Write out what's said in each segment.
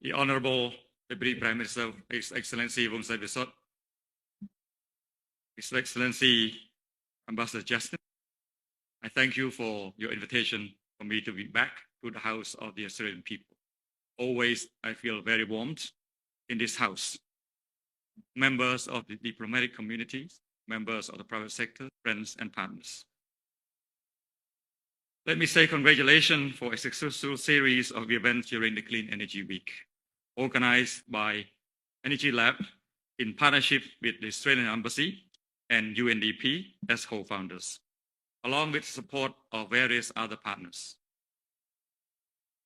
The Honorable Deputy Prime Minister, His Excellency Wong Sai Visot, His Excellency Ambassador Justin, I thank you for your invitation for me to be back to the House of the Australian people. Always, I feel very warmed in this House. Members of the diplomatic communities, members of the private sector, friends and partners. Let me say congratulations for a successful series of events during the Clean Energy Week, organized by Energy Lab in partnership with the Australian Embassy and UNDP as co-founders, along with support of various other partners.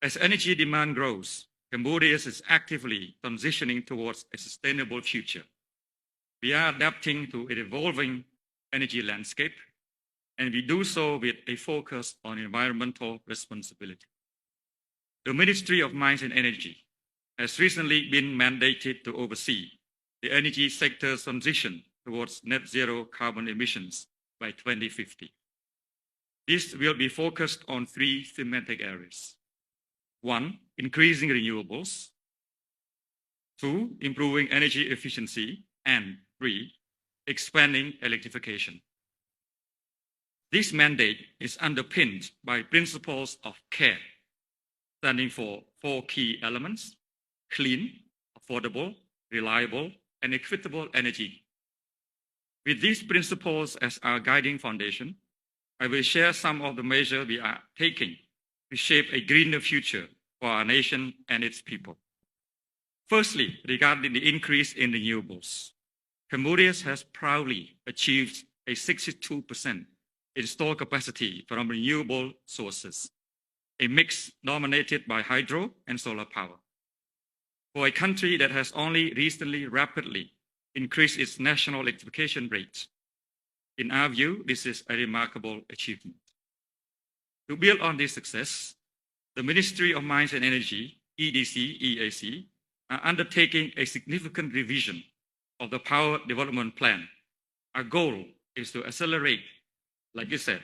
As energy demand grows, Cambodia is actively transitioning towards a sustainable future. We are adapting to an evolving energy landscape, and we do so with a focus on environmental responsibility. The Ministry of Mines and Energy has recently been mandated to oversee the energy sector's transition towards net zero carbon emissions by 2050. This will be focused on three thematic areas. 1, increasing renewables. 2, improving energy efficiency. And 3, expanding electrification. This mandate is underpinned by principles of CARE, standing for 4 key elements: clean, affordable, reliable, and equitable energy. With these principles as our guiding foundation, I will share some of the measures we are taking to shape a greener future for our nation and its people. Firstly, regarding the increase in renewables, Cambodia has proudly achieved a 62% installed capacity from renewable sources, a mix dominated by hydro and solar power. For a country that has only recently rapidly increased its national electrification rate, in our view, this is a remarkable achievement. To build on this success, the Ministry of Mines and Energy, EDC, EAC, are undertaking a significant revision of the Power Development Plan. Our goal is to accelerate, like you said,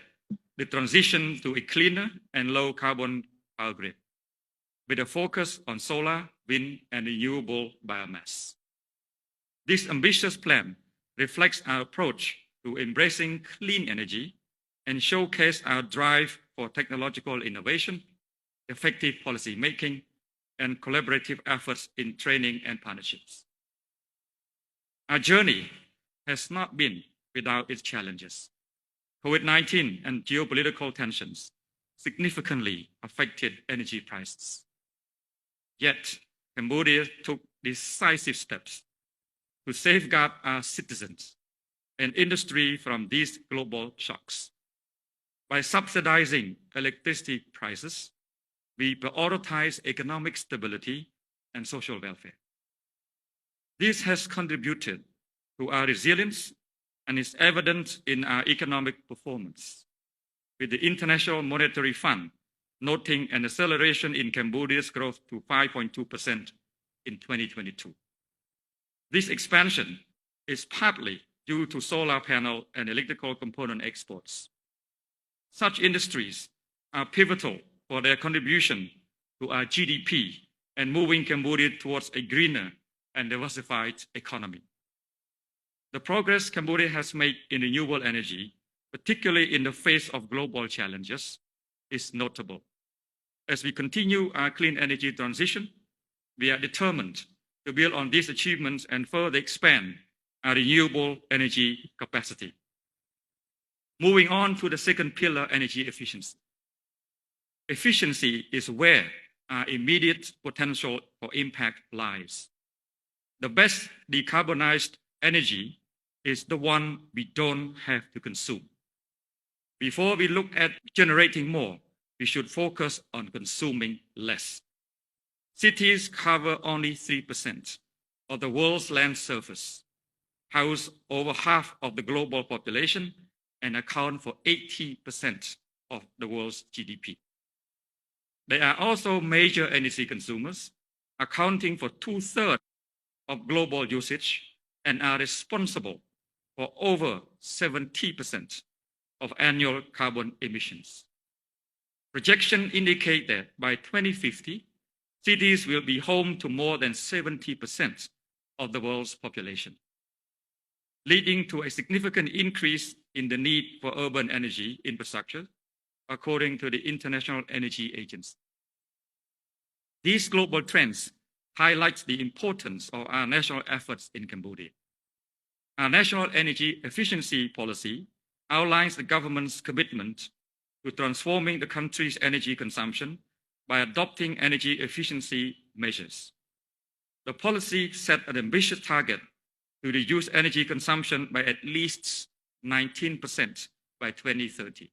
the transition to a cleaner and low-carbon power grid, with a focus on solar, wind, and renewable biomass. This ambitious plan reflects our approach to embracing clean energy and showcase our drive for technological innovation, effective policy making, and collaborative efforts in training and partnerships. Our journey has not been without its challenges. COVID-19 and geopolitical tensions significantly affected energy prices. Yet, Cambodia took decisive steps to safeguard our citizens and industry from these global shocks. By subsidizing electricity prices, we prioritize economic stability and social welfare. This has contributed to our resilience and is evident in our economic performance, with the International Monetary Fund noting an acceleration in Cambodia's growth to 5.2% in 2022. This expansion is partly due to solar panel and electrical component exports. Such industries are pivotal for their contribution to our GDP and moving Cambodia towards a greener and diversified economy. The progress Cambodia has made in renewable energy, particularly in the face of global challenges, is notable. As we continue our clean energy transition, we are determined to build on these achievements and further expand our renewable energy capacity. Moving on to the second pillar, energy efficiency. Efficiency is where our immediate potential for impact lies. The best decarbonized energy is the one we don't have to consume. Before we look at generating more, we should focus on consuming less. Cities cover only 3% of the world's land surface, house over half of the global population, and account for 80% of the world's GDP. They are also major energy consumers, accounting for 2/3 of global usage and are responsible for over 70% of annual carbon emissions. Projections indicate that by 2050, cities will be home to more than 70% of the world's population, leading to a significant increase in the need for urban energy infrastructure, according to the International Energy Agency. These global trends highlight the importance of our national efforts in Cambodia. Our national energy efficiency policy outlines the government's commitment to transforming the country's energy consumption by adopting energy efficiency measures. The policy set an ambitious target to reduce energy consumption by at least 19% by 2030.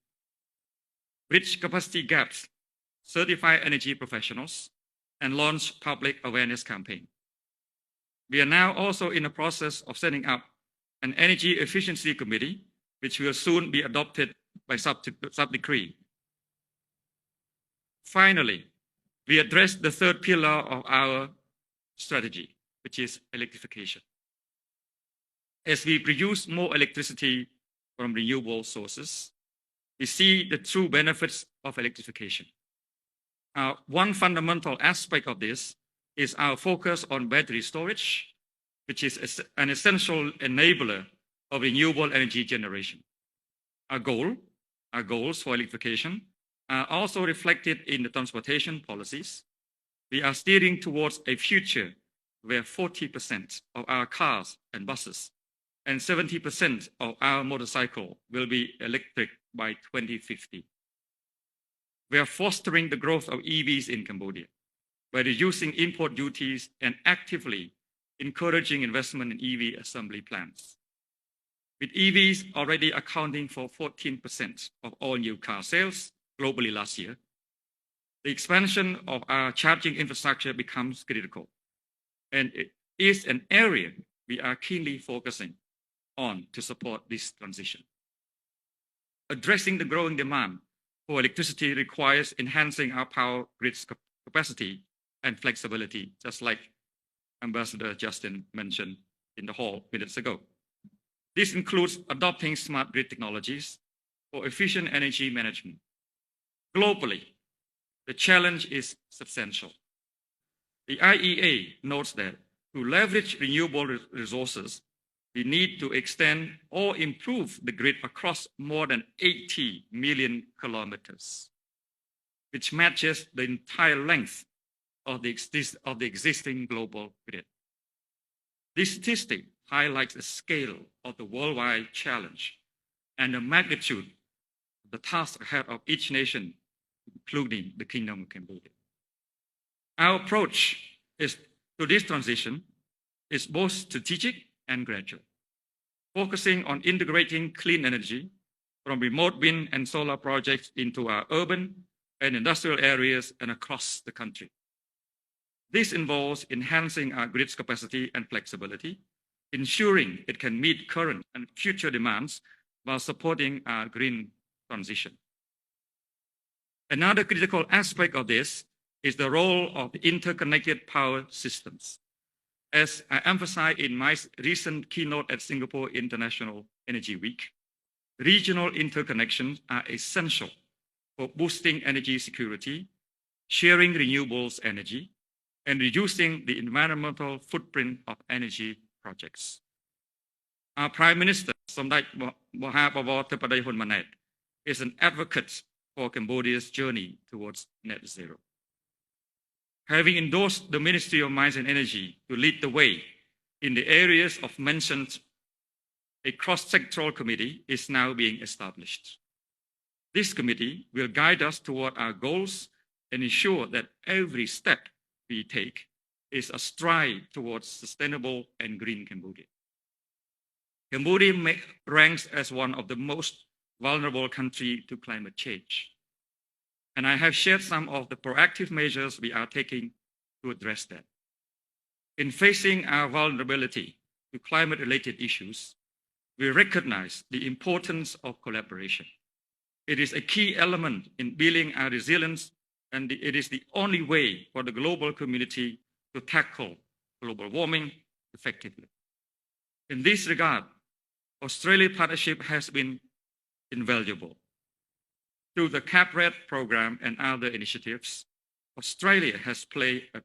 Bridge capacity gaps, certify energy professionals, and launch public awareness campaign. We are now also in the process of setting up an energy efficiency committee, which will soon be adopted by sub-decree. Finally, we address the third pillar of our strategy, which is electrification. As we produce more electricity from renewable sources, we see the true benefits of electrification. One fundamental aspect of this is our focus on battery storage, which is an essential enabler of renewable energy generation. Our goals for electrification are also reflected in the transportation policies. We are steering towards a future where 40% of our cars and buses and 70% of our motorcycle will be electric by 2050. We are fostering the growth of EVs in Cambodia by reducing import duties and actively encouraging investment in EV assembly plants. With EVs already accounting for 14% of all new car sales globally last year, the expansion of our charging infrastructure becomes critical, and it is an area we are keenly focusing on to support this transition. Addressing the growing demand for electricity requires enhancing our power grid's capacity and flexibility, just like Ambassador Justin mentioned in the hall minutes ago. This includes adopting smart grid technologies for efficient energy management. Globally, the challenge is substantial. The IEA notes that to leverage renewable resources, we need to extend or improve the grid across more than 80 million kilometers, which matches the entire length of the existing global grid. This statistic highlights the scale of the worldwide challenge and the magnitude of the task ahead of each nation, including the Kingdom of Cambodia. Our approach to this transition is both strategic and gradual, focusing on integrating clean energy from remote wind and solar projects into our urban and industrial areas and across the country. This involves enhancing our grid's capacity and flexibility, ensuring it can meet current and future demands while supporting our green transition. Another critical aspect of this is the role of interconnected power systems. As I emphasized in my recent keynote at Singapore International Energy Week, regional interconnections are essential for boosting energy security, sharing renewables energy, and reducing the environmental footprint of energy projects. Our Prime Minister, Somdech Mahabawa Tepadei Hun Manet, is an advocate for Cambodia's journey towards net zero. Having endorsed the Ministry of Mines and Energy to lead the way in the areas of mentioned, a cross-sectoral committee is now being established. This committee will guide us toward our goals and ensure that every step we take is a stride towards sustainable and green Cambodia. Cambodia ranks as one of the most vulnerable countries to climate change. And I have shared some of the proactive measures we are taking to address that. In facing our vulnerability to climate-related issues, we recognize the importance of collaboration. It is a key element in building our resilience, and it is the only way for the global community to tackle global warming effectively. In this regard, Australia's partnership has been invaluable. Through the CAPRED program and other initiatives, Australia has played a